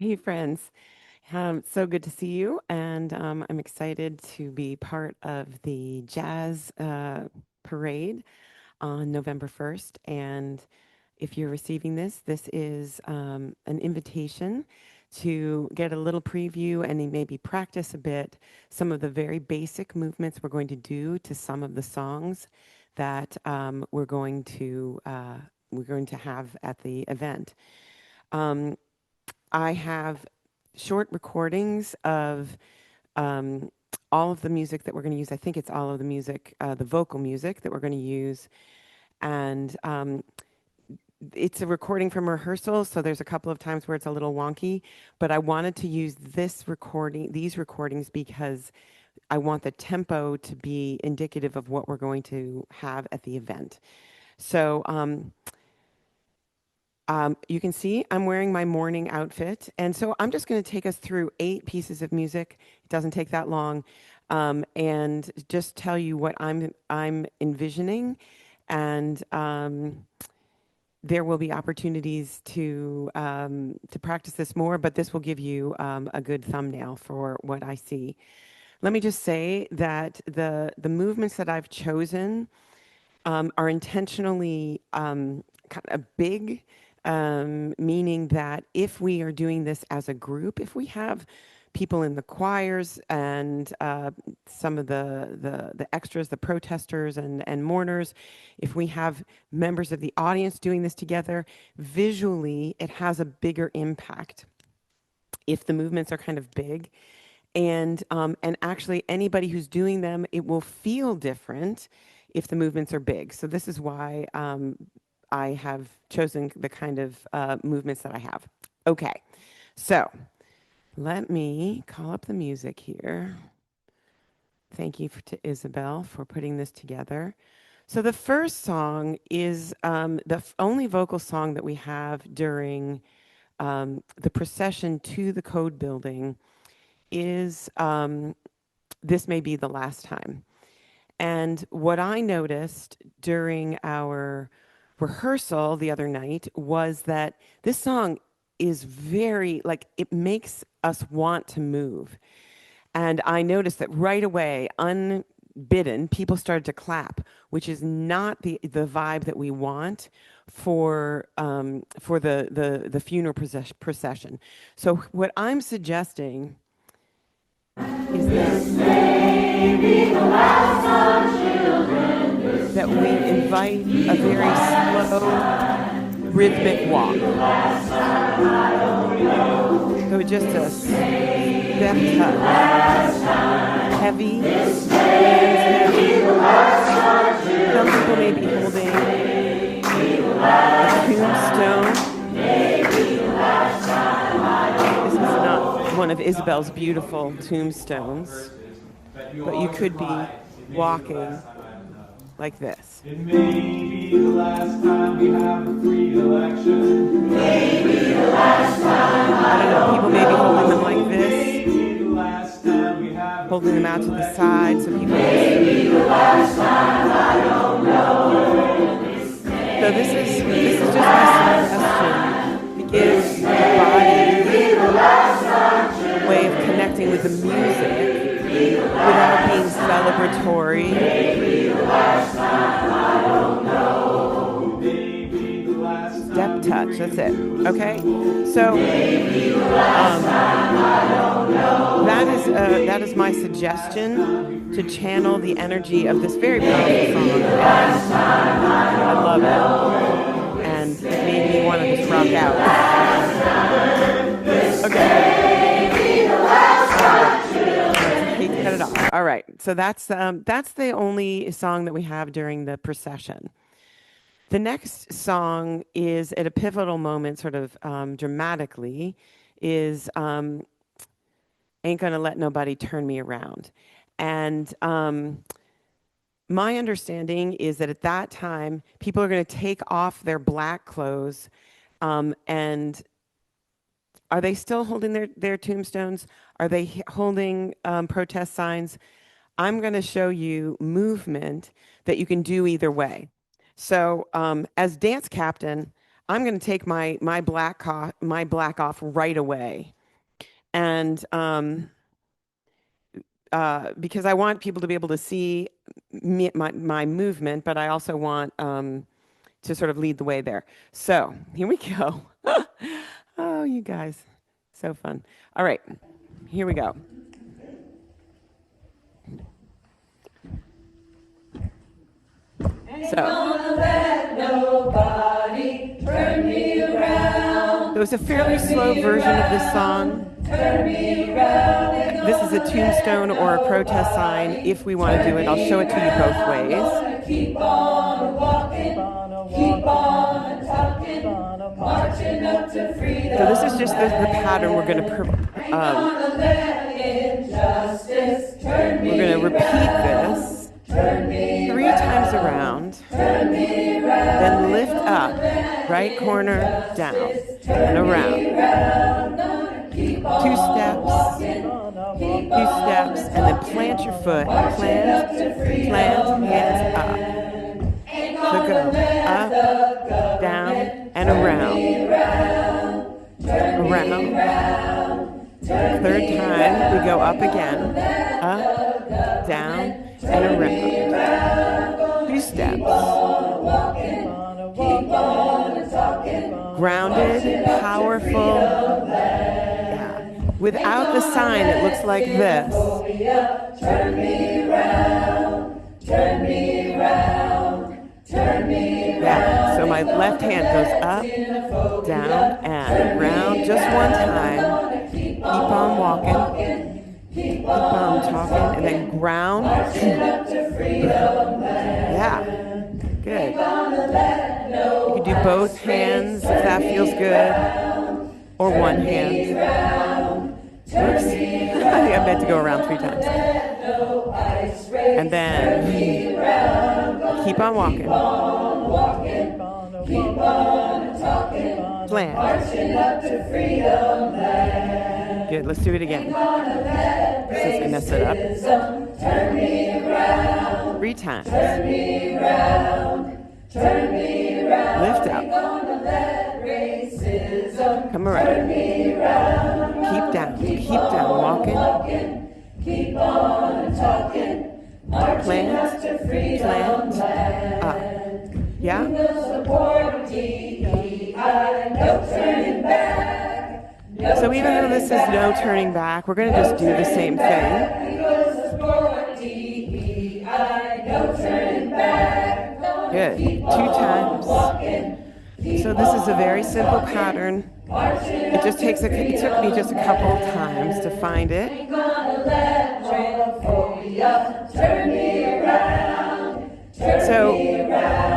Hey, friends. So good to see you. And I'm excited to be part of the jazz parade on November 1st. And if you're receiving this, this is an invitation to get a little preview and then maybe practice a bit some of the very basic movements we're going to do to some of the songs that we're going to have at the event. Um, I have short recordings of um, all of the music that we're going to use. I think it's all of the music, the vocal music that we're going to use. And it's a recording from rehearsal, so there's a couple of times where it's a little wonky. But I wanted to use these recordings, because I want the tempo to be indicative of what we're going to have at the event. So you can see I'm wearing my morning outfit. And so I'm just going to take us through 8 pieces of music. It doesn't take that long. And just tell you what I'm envisioning. And there will be opportunities to practice this more, but this will give you a good thumbnail for what I see. Let me just say that the movements that I've chosen are intentionally kind of big, meaning that if we are doing this as a group, if we have people in the choirs and some of the extras, the protesters and mourners, if we have members of the audience doing this together, visually it has a bigger impact if the movements are kind of big. And actually anybody who's doing them, it will feel different if the movements are big. So this is why I have chosen the kind of movements that I have. Okay, so let me call up the music here. Thank you to Isabel for putting this together. So the first song is the only vocal song that we have during the procession to the code building is This May Be the Last Time. And what I noticed during our rehearsal the other night was that this song is very, like, it makes us want to move. And I noticed that right away, unbidden, people started to clap, which is not the vibe that we want for the funeral procession. So what I'm suggesting is that we invite a very slow, rhythmic walk. So just a step touch, heavy, heavy. Some people may be holding a tombstone. This is not one of Isabel's beautiful tombstones, but you could be walking like this. It may be the last time we have a free election. Maybe the last time. I don't know, people may be holding them like this, Maybe the last time we have holding them out to the side so people maybe the last time, I don't know. So this is just my suggestion to give the body a way of connecting with the music without being celebratory. Step touch, that's it. Okay, so that is my suggestion to channel the energy of this very powerful song. And I love it, and it made me want to just rock out. Okay. Cut it off. All right, so that's the only song that we have during the procession. The next song is at a pivotal moment, sort of dramatically, is Ain't Gonna Let Nobody Turn Me Around. And my understanding is that at that time, people are going to take off their black clothes. And are they still holding their tombstones? Are they holding protest signs? I'm going to show you movement that you can do either way. So as dance captain, I'm going to take my black off right away, and because I want people to be able to see my movement, but I also want to sort of lead the way there. So here we go. Oh, you guys, so fun. All right, here we go. So there was a fairly slow version of this song. This is a tombstone or a protest sign. If we want to do it, I'll show it to you both ways. Keep on walking, keep on talking, marching up to freedom. So this is just the pattern we're going to repeat this 3 times around, then lift up, right corner down and around. 2 steps, and then plant your foot. Plant, hands up. So go up, down, and around. Around. 3rd time, we go up again. Up, down, and around. 2 steps. Grounded, powerful. Without the sign, it looks like this. Turn me around, turn me around, turn me around. Yeah, so my left hand goes up, down, and around just 1 time. Keep on walking, keep on talking, and then ground. Yeah, good. You can do both hands if that feels good, or 1 hand. Oops. I think I meant to go around 3 times. And then keep on walking. Plant. Good, let's do it again. Since I messed it up. 3 times. Lift up. Come around. Keep down, walking. Keep on talking. Plant, up. Yeah? So even though this is no turning back, we're going to just do the same thing. Good. 2 times. So this is a very simple pattern. It took me just a couple of times to find it. So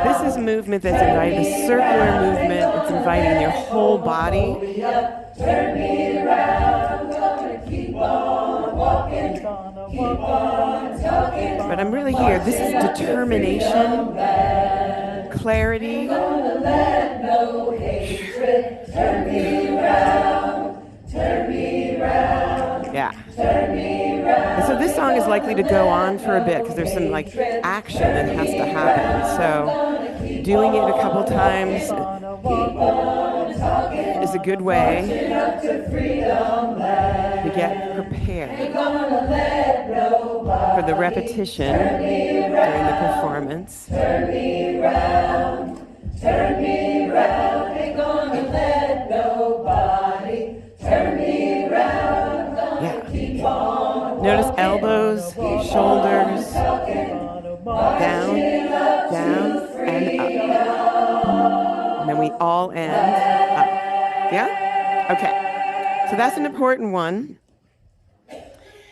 this is a movement that's inviting, a circular movement. It's inviting your whole body. But I'm really here. This is determination, clarity. Yeah. And so this song is likely to go on for a bit because there's some like action that has to happen. So doing it a couple times is a good way to get prepared for the repetition during the performance. Turn me round, ain't gonna let nobody turn me round. Yeah. Notice elbows, shoulders, down, and up. And then we all end up. Yeah? Okay. So that's an important one.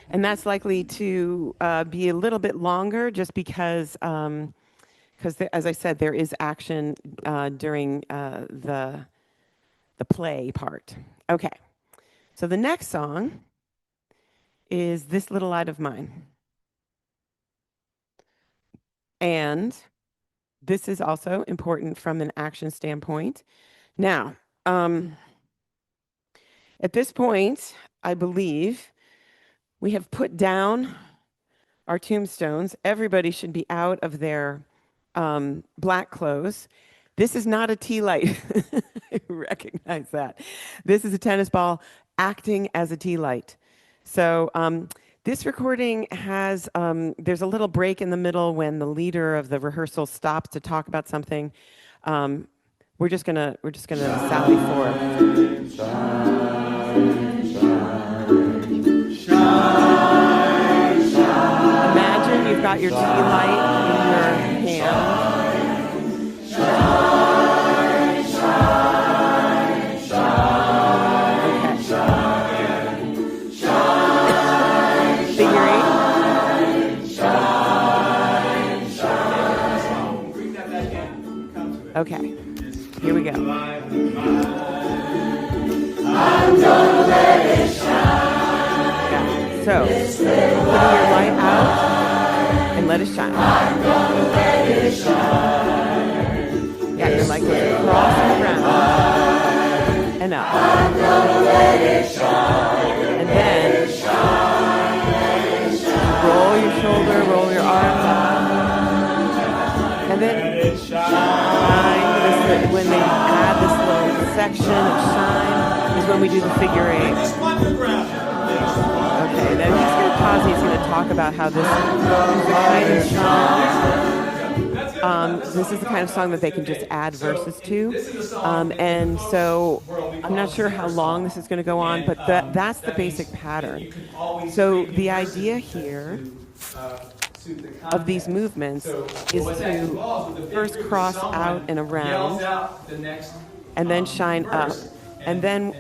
And that's likely to be a little bit longer just because as I said, there is action during the play part. Okay, so the next song is This Little Light of Mine. And this is also important from an action standpoint. Now, at this point, I believe we have put down our tombstones. Everybody should be out of their black clothes. This is not a tea light. I recognize that. This is a tennis ball acting as a tea light. So this recording has, there's a little break in the middle when the leader of the rehearsal stops to talk about something. We're just gonna sally forth. Imagine you've got your tea light in your hand. Okay, here we go. I'm gonna let it shine. Yeah. So, putting your light out and let it shine. I'm gonna let it shine. Yeah, your light goes across and around and up. I'm gonna let it shine. And then roll your shoulder, roll your arms up. And then shine. When they add this little section of shine is when we do the figure eight. Okay, then he's going to pause. He's going to talk about how this is the kind of song. This is the kind of song that they can just add verses to. And so I'm not sure how long this is going to go on, but that's the basic pattern. So the idea here of these movements is to first cross out and around, and then shine up, and then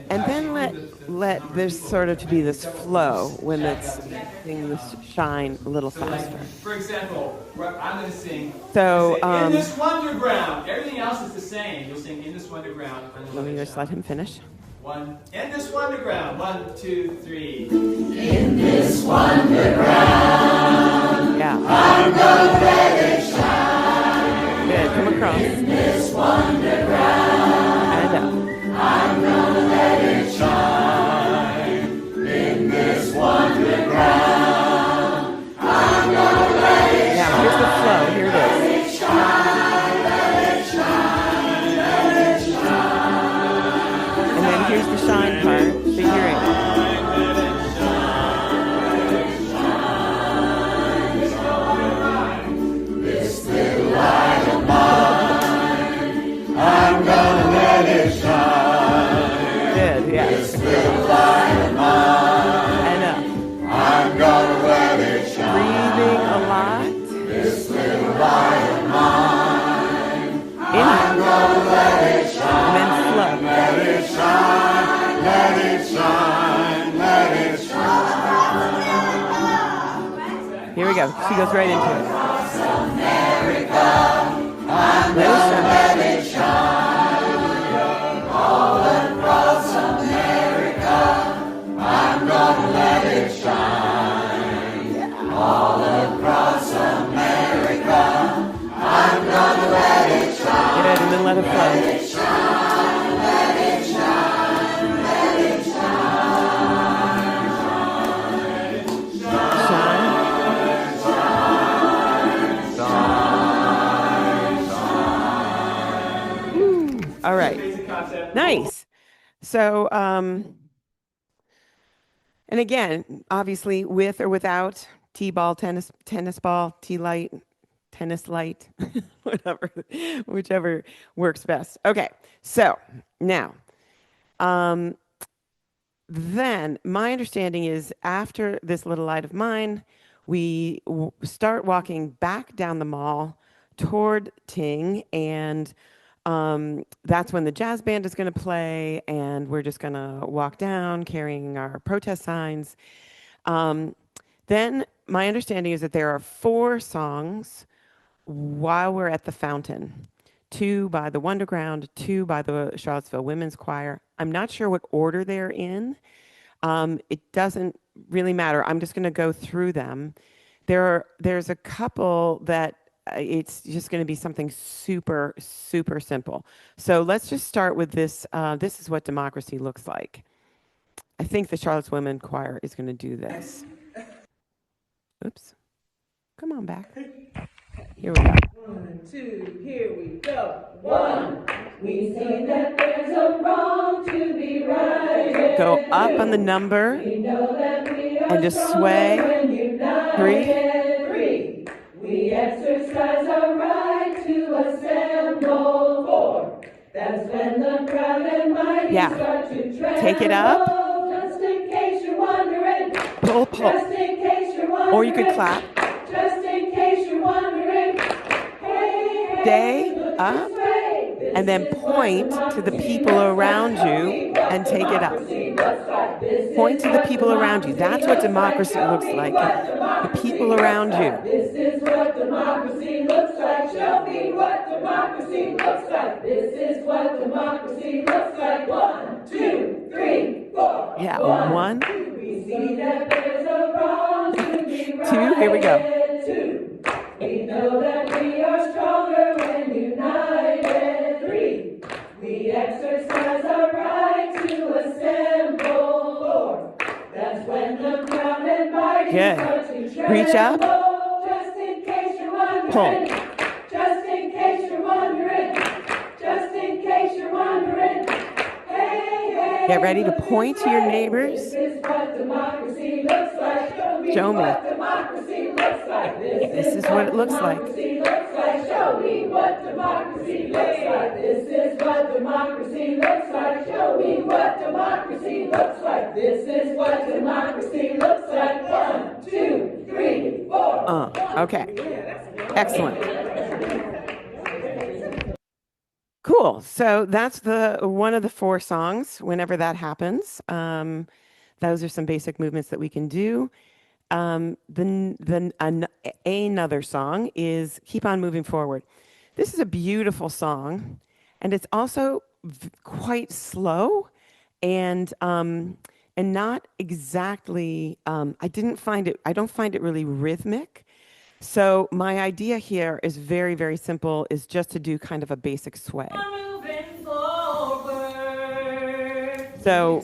let there's sort of to be this flow when it's making this shine a little faster. For example, I'm going to sing. So in this wonder ground. Everything else is the same. You'll sing in this wonder ground. Let me just let him finish. One. In this wonder ground. 1, 2, 3. In this wonder ground. Yeah. I'm gonna let it shine. Good. Come across. In this wonder ground. And up. I'm gonna let it shine. In this wonder ground. I'm gonna let it shine. Now here's the flow. Here it is. Let it shine. Let it shine. Let it shine. And then here's the shine part. Figure eight. I'm gonna let it shine. Good, yeah. This little light of mine. And up. I'm gonna let it shine. Breathing a lot. This little light of mine. I'm Inhale. gonna let it shine. And then slow. Let it shine. Let it shine. Let it shine. Here we go. She goes right into it. I'm gonna let it shine. All across America. I'm gonna let it shine. All across America. I'm gonna let it shine. Good, and then let it flow. Let it shine. Let it shine. Let it shine. Shine. All right. Nice. So, and again, obviously, with or without T-ball, tennis ball, T-light, tennis light, whichever works best. Okay. So now, then my understanding is after this little light of mine, we start walking back down the mall toward Ting, and that's when the jazz band is going to play, and we're just going to walk down carrying our protest signs. Then my understanding is that there are 4 songs while we're at the fountain. 2 by the Wonderground, 2 by the Charlottesville Women's Choir. I'm not sure what order they're in. It doesn't really matter. I'm just going to go through them. There's a couple that it's just going to be something super, super simple. So let's just start with this. This is what democracy looks like. I think the Charlotte's Women Choir is going to do this. Oops. Come on back. Here we go. 1, 2, here we go. 1. We see that there's a wrong to be righted. Go up on the number We know that we are and just stronger sway. when united. 3. We exercise our right to assemble. 4. That's when the proud and mighty start to tremble. Take it up. Just in case you're wondering. Pull. Just in case you're wondering. Or you could clap. Just in case you're wondering. Hey, Stay look up. this way. And then point to the people around you and take it up. Point to the people around you. That's what democracy looks like. The people around you. This is what democracy looks like. Show me what democracy looks like. This is what democracy looks like. 1, 2, 3, 4. Yeah, 1. We see that there's a wrong to be right. 2, here we go. 2. We know that we are stronger when united. 3. We exercise our right to assemble. 4. That's when the proud and mighty start to tremble. Reach up. Just in case you're wondering. Pull. Just in case you're wondering. Just in case you're wondering. Hey, Get ready to point to your neighbors. This is what democracy looks like. Show me. What democracy looks like. This is what it looks like. Show me what democracy looks like. This is what democracy looks like. Show me what democracy looks like. This is what democracy looks like. 1, 2, 3, 4. Okay. Excellent. Cool. So that's the one of the 4 songs. Whenever that happens, those are some basic movements that we can do. Another song is Keep On Moving Forward. This is a beautiful song, and it's also quite slow and not exactly, I don't find it really rhythmic. So my idea here is very, very simple, is just to do kind of a basic sway. So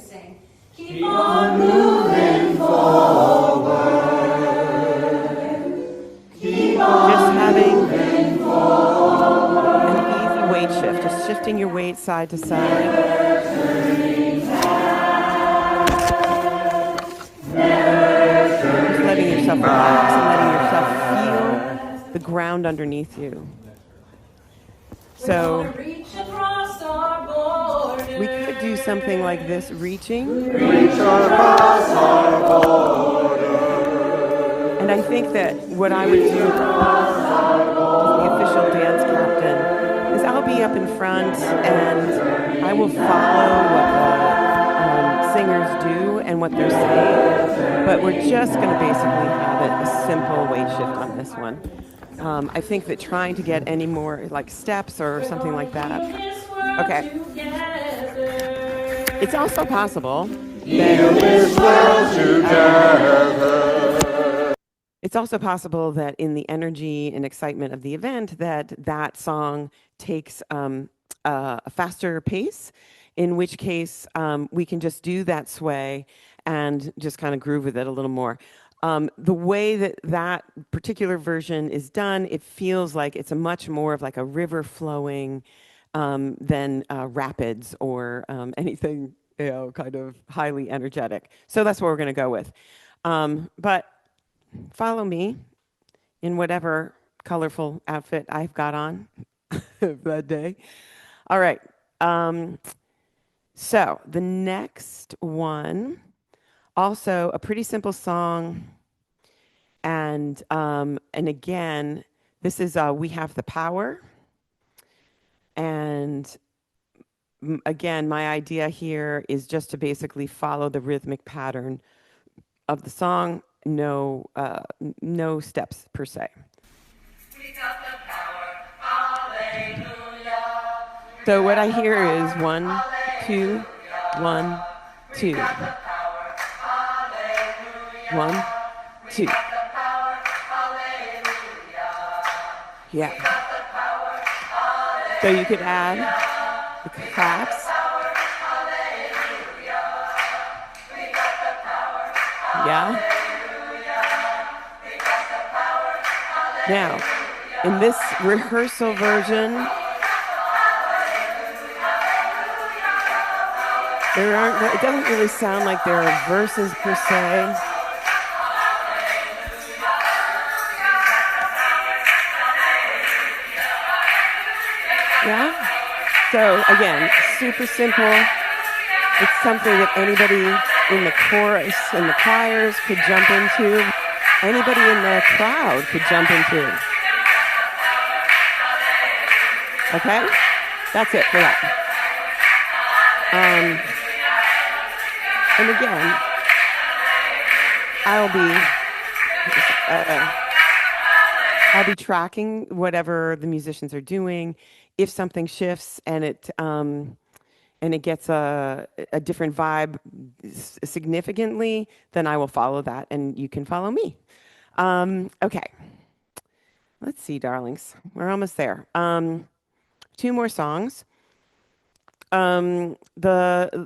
Keep on moving forward. Keep on just having moving forward. an easy weight shift, just shifting your weight side to side. Just letting yourself relax and letting yourself feel the ground underneath you. So we could do something like this, reaching. Reach across our border. And I think that what I would do as the official dance captain is I'll be up in front and I will follow what the singers do and what they're saying. But we're just going to basically have it a simple weight shift on this one. I think that trying to get any more like steps or something like that. Okay. It's also possible that in the energy and excitement of the event that song takes a faster pace, in which case we can just do that sway and just kind of groove with it a little more. The way that particular version is done, it feels like it's a much more of like a river flowing than rapids or anything, kind of highly energetic. So that's what we're going to go with. But follow me in whatever colorful outfit I've got on that day. All right. So the next one, also a pretty simple song. And again, this is We Have the Power. And again, my idea here is just to basically follow the rhythmic pattern of the song. No steps per se. We got the power. Alleluia. So what I hear is 1, 2, 1, 2. 1, 2. Yeah. So you could add the claps. Yeah. Now, In this rehearsal version, it doesn't really sound like there are verses per se. Yeah? So again, super simple. It's something that anybody in the chorus and the choirs could jump into. Anybody in the crowd could jump into. Okay? That's it for that. And again, I'll be tracking whatever the musicians are doing. If something shifts and it gets a different vibe significantly, then I will follow that, and you can follow me. Okay. Let's see, darlings. We're almost there. 2 more songs. The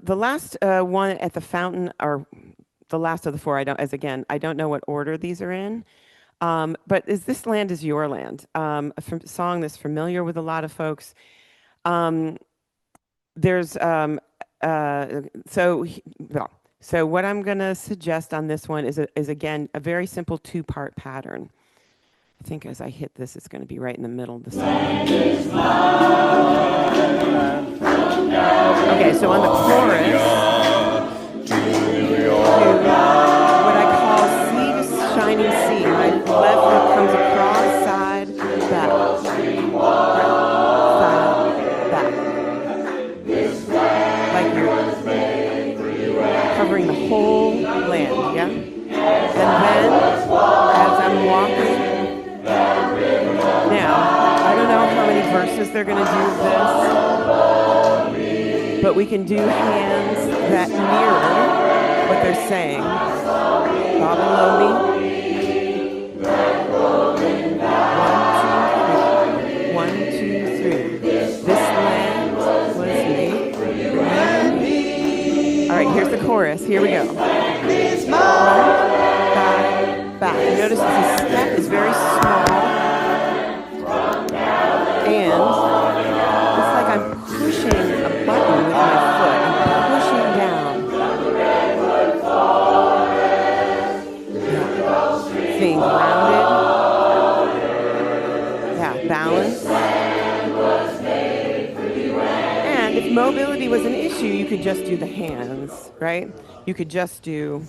last one at the fountain, or the last of the 4, I don't know what order these are in. But This Land Is Your Land, a song that's familiar with a lot of folks. So what I'm going to suggest on this one is again a very simple 2-part pattern. I think as I hit this, it's going to be right in the middle of the song. Okay, so on the chorus, what I call sea to shining sea. My left foot comes across, side, back, side, back. Like you're covering the whole land, yeah? And then, as I'm walking, now, I don't know how many verses they're going to do this, but we can do hands that mirror what they're saying. Bob and Lodi. 1, 2, 3. This land was made for you and me. All right, here's the chorus. Here we go. Back. Notice the step is very small, and it's like I'm pushing a button with my foot. I'm pushing down. Yeah. Staying grounded. Yeah, balance. And if mobility was an issue, you could just do the hands, right? You could just do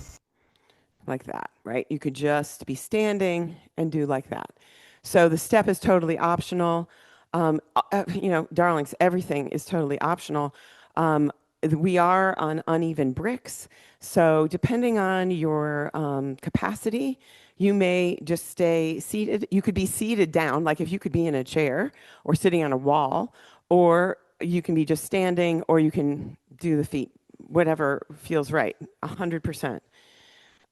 like that, right? You could just be standing and do like that. So the step is totally optional. Darlings, everything is totally optional. We are on uneven bricks. So depending on your capacity, you may just stay seated. You could be seated down, like if you could be in a chair or sitting on a wall, or you can be just standing, or you can do the feet, whatever feels right, 100%.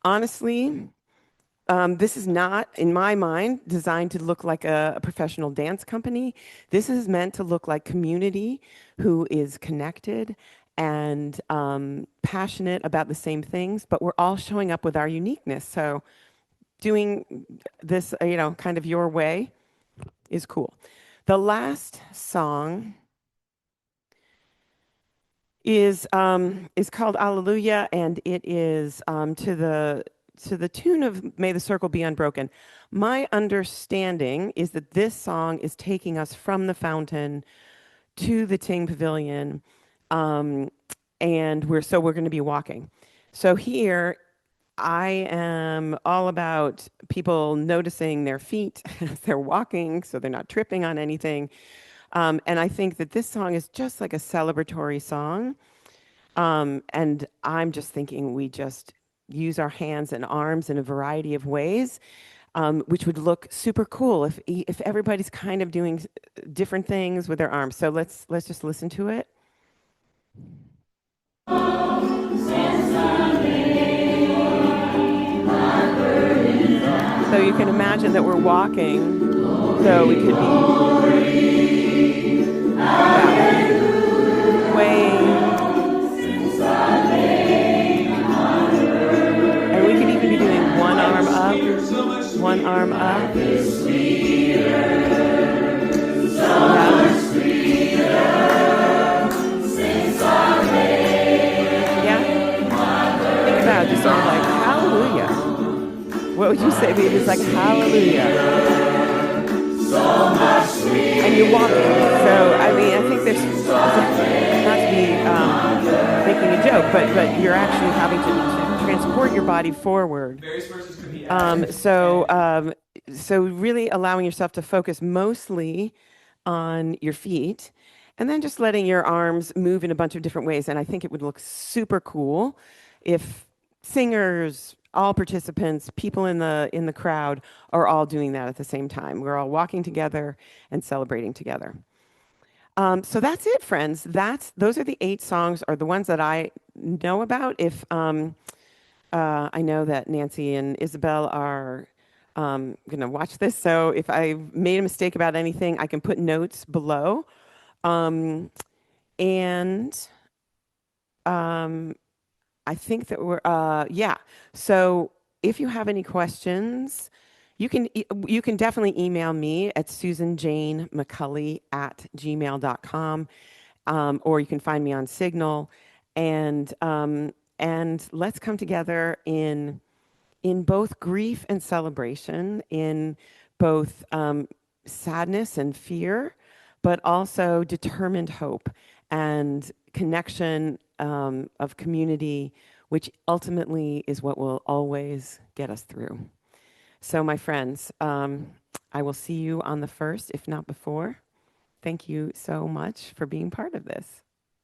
Honestly, this is not, in my mind, designed to look like a professional dance company. This is meant to look like community who is connected and passionate about the same things, but we're all showing up with our uniqueness. So doing this, kind of your way is cool. The last song is called Alleluia, and it is to the tune of May the Circle Be Unbroken. My understanding is that this song is taking us from the fountain to the Ting Pavilion, and we're going to be walking. So here, I am all about people noticing their feet as they're walking, so they're not tripping on anything. And I think that this song is just like a celebratory song. And I'm just thinking we just use our hands and arms in a variety of ways, which would look super cool if everybody's kind of doing different things with their arms. So let's just listen to it. So you can imagine that we're walking, so we could be swaying, and we could even be doing one arm up, So you say, it's like hallelujah. And you're walking. So, I mean, I think there's, not to be making a joke, but you're actually having to transport your body forward. Various verses could be So really allowing yourself to focus mostly on your feet and then just letting your arms move in a bunch of different ways. And I think it would look super cool if singers, all participants, people in the crowd are all doing that at the same time. We're all walking together and celebrating together. So that's it, friends. Those are the 8 songs, or the ones that I know about. If I know that Nancy and Isabel are going to watch this, so if I made a mistake about anything, I can put notes below. And I think that yeah. So if you have any questions, you can definitely email me at susanjanemccully@gmail.com, or you can find me on Signal, and let's come together in both grief and celebration, in both sadness and fear, but also determined hope and connection of community, which ultimately is what will always get us through. So, my friends, I will see you on the 1st, if not before. Thank you so much for being part of this.